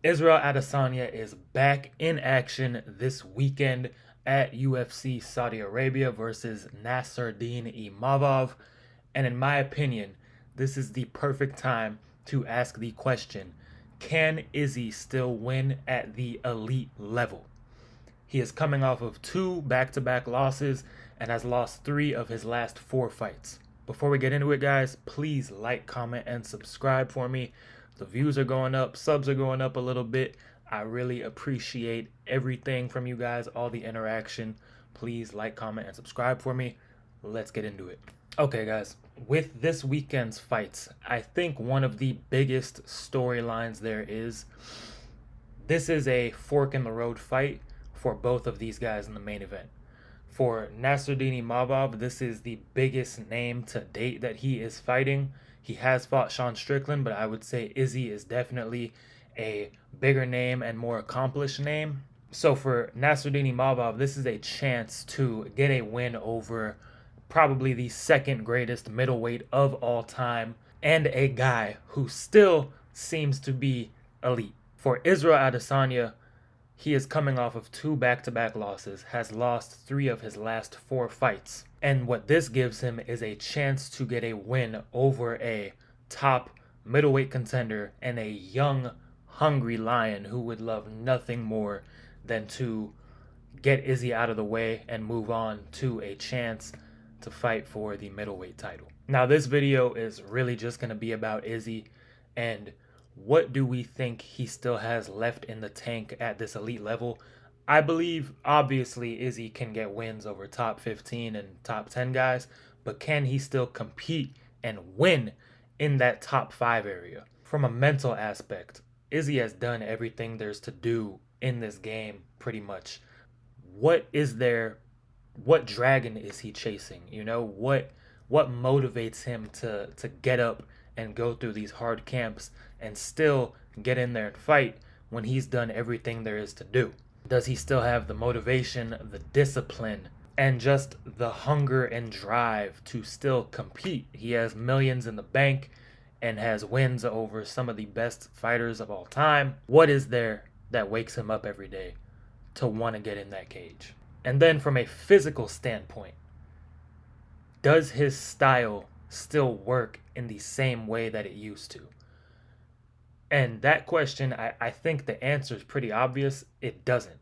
Israel Adesanya is back in action this weekend at UFC Saudi Arabia versus Nasruddin Imavov. And in my opinion, this is the perfect time to ask the question, can Izzy still win at the elite level? He is coming off of two back-to-back losses and has lost 3 of his last 4 fights. Before we get into it, guys, please like, comment, and subscribe for me. The views are going up, subs are going up a little bit. I really appreciate everything from you guys, all the interaction. Please like, comment, and subscribe for me. Let's get into it. Okay, guys, with this weekend's fights, I think one of the biggest storylines there is this is a fork in the road fight for both of these guys in the main event. For Nasruddin Imavov, this is the biggest name to date that he is fighting. He has fought Sean Strickland, but I would say Izzy is definitely a bigger name and more accomplished name. So for Nasruddin Imavov, this is a chance to get a win over probably the second greatest middleweight of all time and a guy who still seems to be elite. For Israel Adesanya, he is coming off of 2 back-to-back losses, has lost 3 of his last 4 fights. And what this gives him is a chance to get a win over a top middleweight contender and a young, hungry lion who would love nothing more than to get Izzy out of the way and move on to a chance to fight for the middleweight title. Now, this video is really just going to be about Izzy and what do we think he still has left in the tank at this elite level. I believe, obviously, Izzy can get wins over top 15 and top 10 guys, but can he still compete and win in that top 5 area? From a mental aspect, Izzy has done everything there's to do in this game, pretty much. What is there? What dragon is he chasing? You know, what motivates him to get up and go through these hard camps and still get in there and fight when he's done everything there is to do? Does he still have the motivation, the discipline, and just the hunger and drive to still compete? He has millions in the bank and has wins over some of the best fighters of all time. What is there that wakes him up every day to want to get in that cage? And then from a physical standpoint, does his style still work in the same way that it used to? And that question, I think the answer is pretty obvious. It doesn't.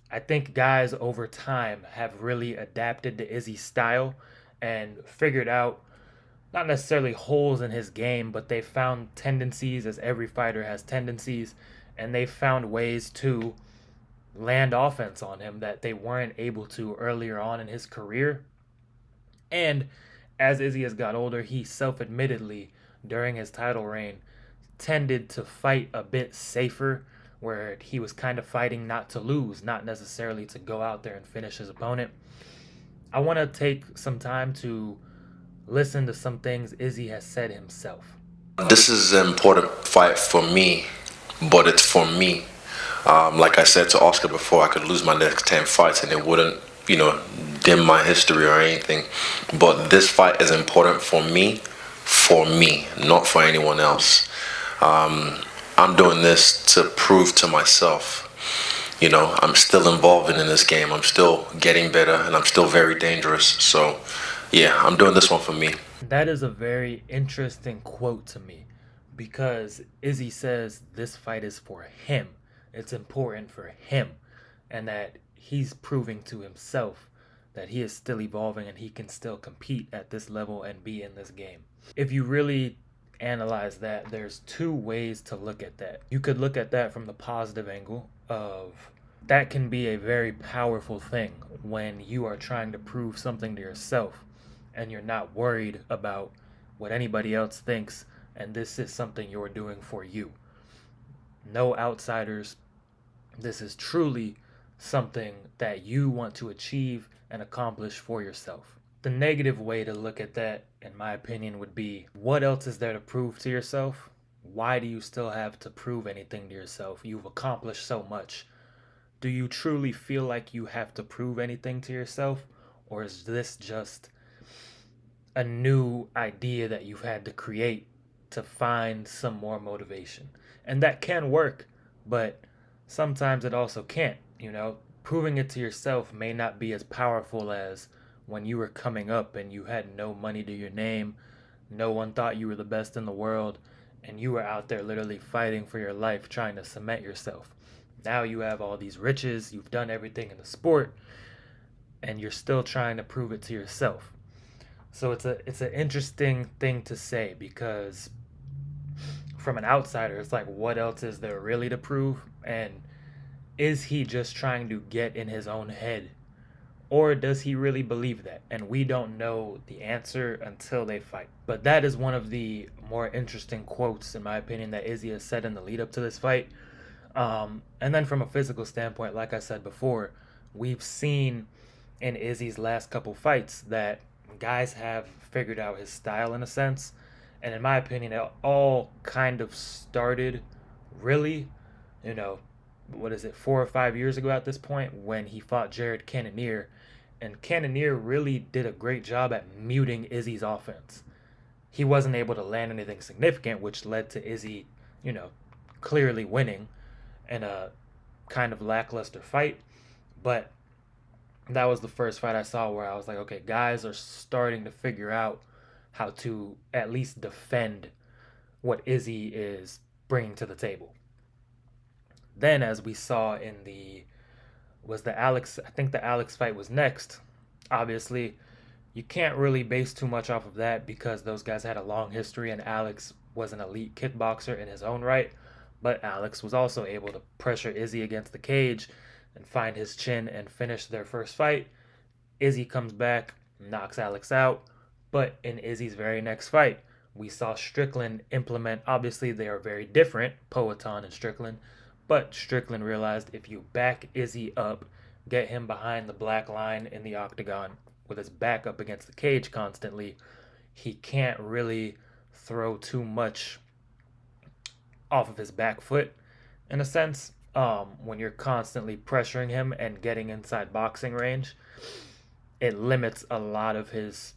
I think guys over time have really adapted to Izzy's style and figured out not necessarily holes in his game, but they found tendencies, as every fighter has tendencies, and they found ways to land offense on him that they weren't able to earlier on in his career. And as Izzy has got older, he self-admittedly, during his title reign, tended to fight a bit safer, where he was kind of fighting not to lose, not necessarily to go out there and finish his opponent. I want to take some time to listen to some things Izzy has said himself. This is an important fight for me, but it's for me. Like I said to Oscar before, I could lose my next 10 fights and it wouldn't, dim my history or anything. But this fight is important for me, not for anyone else. I'm doing this to prove to myself, I'm still involved in this game. I'm still getting better and I'm still very dangerous. So, yeah, I'm doing this one for me. That is a very interesting quote to me because Izzy says this fight is for him. It's important for him, and that he's proving to himself that he is still evolving and he can still compete at this level and be in this game. If you really analyze that, there's 2 ways to look at that. You could look at that from the positive angle of that can be a very powerful thing when you are trying to prove something to yourself and you're not worried about what anybody else thinks, and this is something you're doing for you. No outsiders. This is truly something that you want to achieve and accomplish for yourself. The negative way to look at that, in my opinion, would be, what else is there to prove to yourself? Why do you still have to prove anything to yourself? You've accomplished so much. Do you truly feel like you have to prove anything to yourself? Or is this just a new idea that you've had to create to find some more motivation? And that can work, but sometimes it also can't, you know? Proving it to yourself may not be as powerful as when you were coming up and you had no money to your name, no one thought you were the best in the world, and you were out there literally fighting for your life trying to cement yourself. Now you have all these riches, you've done everything in the sport, and you're still trying to prove it to yourself. So it's an interesting thing to say because from an outsider, it's like what else is there really to prove? And is he just trying to get in his own head? Or does he really believe that? And we don't know the answer until they fight. But that is one of the more interesting quotes, in my opinion, that Izzy has said in the lead up to this fight. And then from a physical standpoint, like I said before, we've seen in Izzy's last couple fights that guys have figured out his style in a sense. And in my opinion, it all kind of started really, you know, what is it, 4 or 5 years ago at this point when he fought Jared Cannonier. And Cannonier really did a great job at muting Izzy's offense. He wasn't able to land anything significant, which led to Izzy, you know, clearly winning in a kind of lackluster fight. But that was the first fight I saw where I was like, okay, guys are starting to figure out how to at least defend what Izzy is bringing to the table. Then, as we saw in the was the Alex, I think the Alex fight was next. Obviously, you can't really base too much off of that because those guys had a long history, and Alex was an elite kickboxer in his own right. But Alex was also able to pressure Izzy against the cage and find his chin and finish their first fight. Izzy comes back, knocks Alex out. But in Izzy's very next fight, we saw Strickland implement. Obviously, they are very different, Poatan and Strickland. But Strickland realized if you back Izzy up, get him behind the black line in the octagon with his back up against the cage constantly, he can't really throw too much off of his back foot in a sense. When you're constantly pressuring him and getting inside boxing range, it limits a lot of his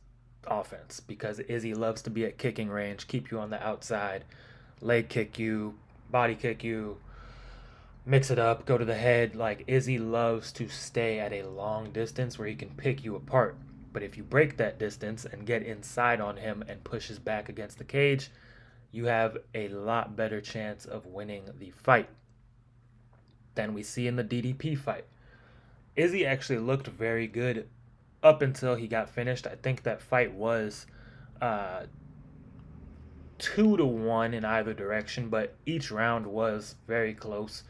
offense because Izzy loves to be at kicking range, keep you on the outside, leg kick you, body kick you, mix it up, go to the head. Like Izzy loves to stay at a long distance where he can pick you apart. But if you break that distance and get inside on him and push his back against the cage, you have a lot better chance of winning the fight than we see in the DDP fight. Izzy actually looked very good up until he got finished. I think that fight was uh, 2-1 in either direction, but each round was very close.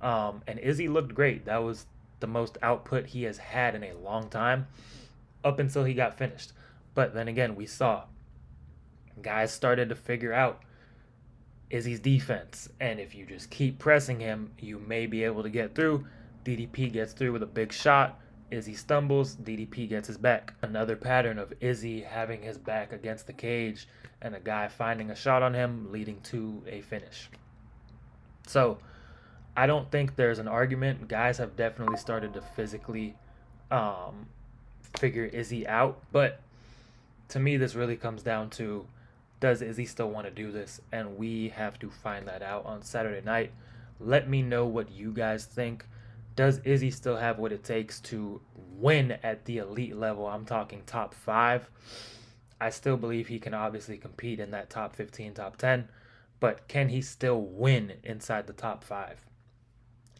And Izzy looked great. That was the most output he has had in a long time up until he got finished. But then again, we saw guys started to figure out Izzy's defense. And if you just keep pressing him, you may be able to get through. DDP gets through with a big shot. Izzy stumbles, DDP gets his back. Another pattern of Izzy having his back against the cage and a guy finding a shot on him leading to a finish. So I don't think there's an argument. Guys have definitely started to physically figure Izzy out. But to me, this really comes down to, does Izzy still want to do this? And we have to find that out on Saturday night. Let me know what you guys think. Does Izzy still have what it takes to win at the elite level? I'm talking top 5. I still believe he can obviously compete in that top 15, top 10. But can he still win inside the top 5?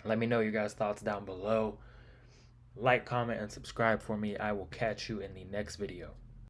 Let me know your guys' thoughts down below. Like, comment, and subscribe for me. I will catch you in the next video.